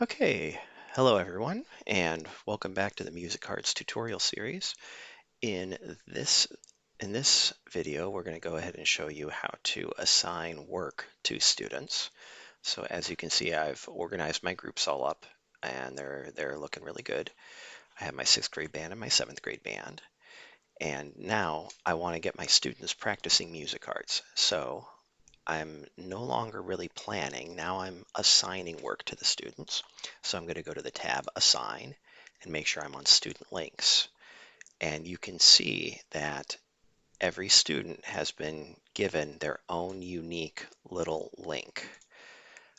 Okay, hello everyone, and welcome back to the Musicards tutorial series. In this in this video, we're going to go ahead and show you how to assign work to students. So as you can see, I've organized my groups all up, and they're looking really good. I have my sixth grade band and my seventh grade band, and now I want to get my students practicing music arts. So I'm no longer really planning. Now I'm assigning work to the students. So I'm going to go to the tab Assign and make sure I'm on Student Links. And you can see that every student has been given their own unique little link.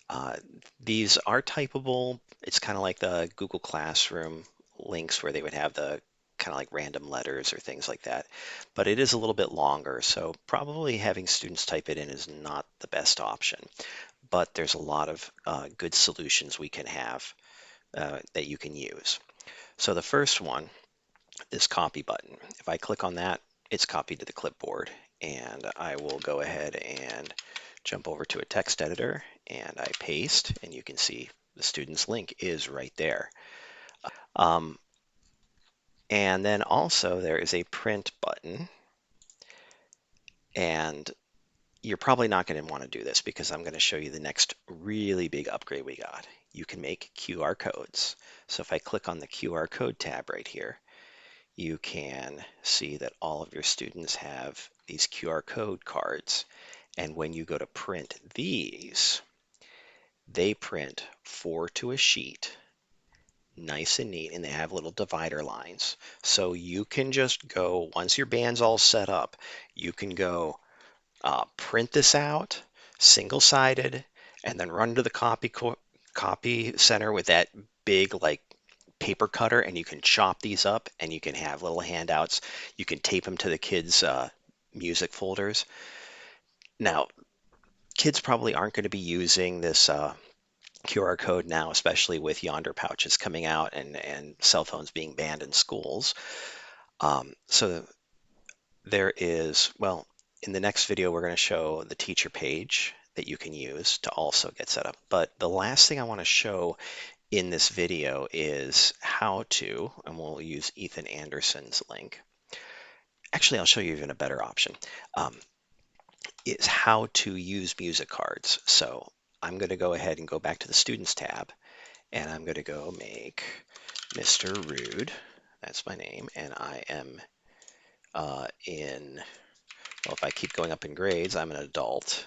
Uh, these are typable. It's kind of like the Google Classroom links where they would have the kind of like random letters or things like that. But it is a little bit longer, so probably having students type it in is not the best option. But there's a lot of good solutions we can have that you can use. So the first one, this copy button. If I click on that, it's copied to the clipboard. And I will go ahead and jump over to a text editor and I paste, and you can see the student's link is right there. Um, and then also there is a print button, and you're probably not going to want to do this because I'm going to show you the next really big upgrade we got. You can make QR codes. So if I click on the QR code tab right here, you can see that all of your students have these QR code cards. And when you go to print these, they print 4 to a sheet, nice and neat, and they have little divider lines. So you can just go, once your band's all set up, you can go print this out, single-sided, and then run to the copy center with that big like paper cutter, and you can chop these up, and you can have little handouts. You can tape them to the kids' music folders. Now, kids probably aren't going to be using this QR code now, especially with Yonder pouches coming out and cell phones being banned in schools. So there is, well, in the next video, we're going to show the teacher page that you can use to also get set up. But the last thing I want to show in this video is how to, and we'll use Ethan Anderson's link. Actually, I'll show you even a better option, um, is how to use Musicards. So I'm going to go ahead and go back to the Students tab, and I'm going to go make Mr. Rude. That's my name, and I am well, if I keep going up in grades, I'm an adult,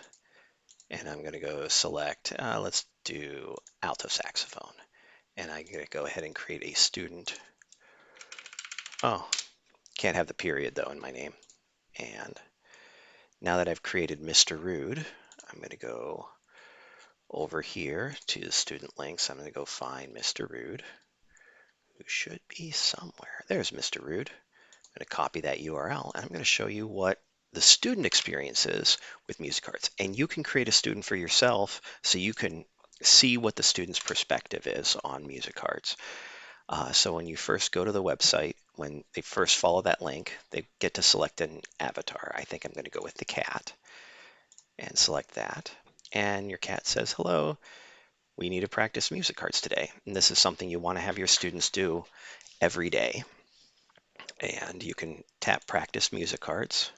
and I'm going to go select, let's do alto saxophone. And I'm going to go ahead and create a student. Oh, can't have the period though in my name. And now that I've created Mr. Rude, I'm going to go over here to the student links. I'm going to go find Mr. Rude, who should be somewhere. There's Mr. Rude. I'm going to copy that URL, and I'm going to show you what the student experience is with Musicards. And you can create a student for yourself so you can see what the student's perspective is on Musicards. So when you first go to the website, when they first follow that link, they get to select an avatar. I think I'm going to go with the cat and select that. And your cat says, hello, we need to practice Musicards today. And this is something you want to have your students do every day. And you can tap Practice Musicards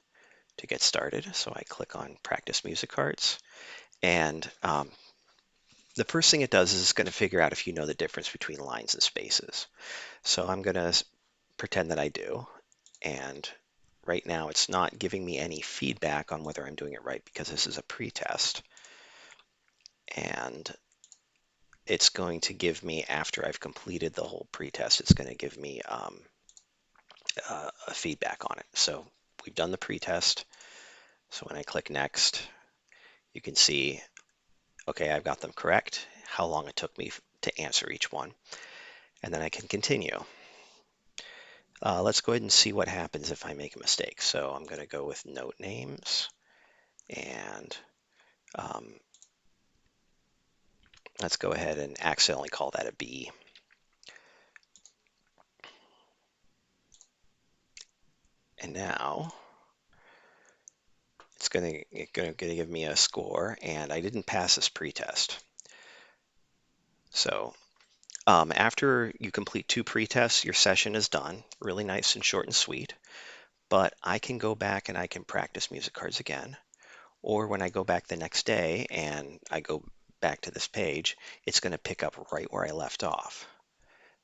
to get started. So I click on Practice Musicards. And the first thing it does is it's going to figure out if you know the difference between lines and spaces. So I'm going to pretend that I do. And right now it's not giving me any feedback on whether I'm doing it right because this is a pretest. And it's going to give me, after I've completed the whole pretest, it's going to give me a feedback on it. So we've done the pretest. So when I click next, you can see, okay, I've got them correct, how long it took me to answer each one. And then I can continue. Let's go ahead and see what happens if I make a mistake. So I'm going to go with note names, and let's go ahead and accidentally call that a B. And now it's going to give me a score, and I didn't pass this pretest. So After you complete 2 pre-tests, your session is done. Really nice and short and sweet. But I can go back and I can practice music cards again. Or when I go back the next day and I go back to this page, it's going to pick up right where I left off.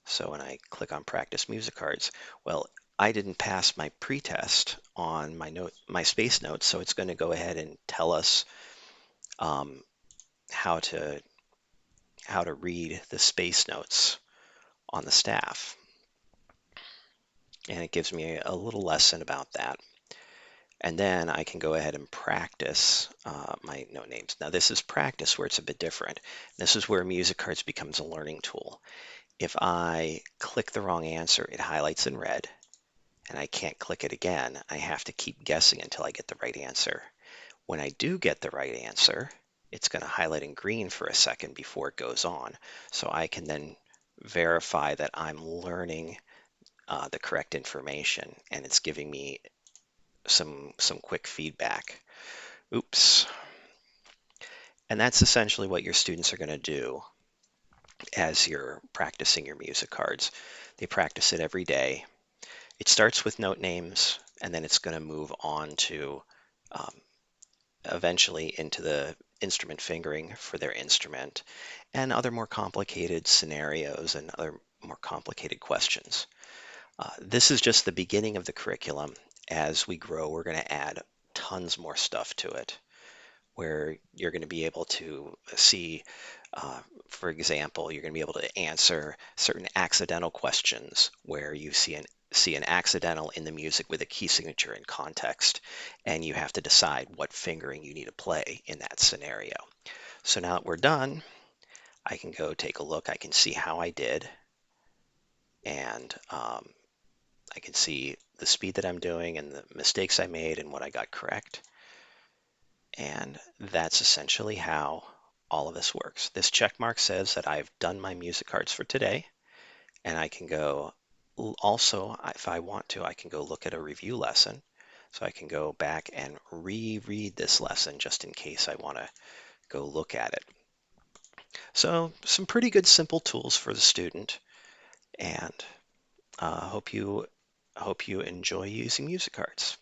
So when I click on practice music cards, well, I didn't pass my pretest on my space notes, so it's going to go ahead and tell us um, how to read the space notes on the staff. And it gives me a little lesson about that. And then I can go ahead and practice my note names. Now this is practice where it's a bit different. This is where music cards becomes a learning tool. If I click the wrong answer, it highlights in red, and I can't click it again. I have to keep guessing until I get the right answer. When I do get the right answer, it's going to highlight in green for a second before it goes on. So I can then verify that I'm learning the correct information, and it's giving me some quick feedback. Oops. And that's essentially what your students are going to do as you're practicing your music cards. They practice it every day. It starts with note names, and then it's going to move on to um, eventually into the instrument fingering for their instrument and other more complicated scenarios and other more complicated questions. This is just the beginning of the curriculum. As we grow, we're going to add tons more stuff to it, where you're going to be able to see, for example, you're going to be able to answer certain accidental questions where you see an accidental in the music with a key signature in context, and you have to decide what fingering you need to play in that scenario. So now that we're done, I can go take a look. I can see how I did, and I can see the speed that I'm doing and the mistakes I made and what I got correct. And that's essentially how all of this works. This check mark says that I've done my music cards for today, and I can go also, if I want to, I can go look at a review lesson. So I can go back and reread this lesson just in case I want to go look at it. So some pretty good simple tools for the student, and hope you enjoy using music cards.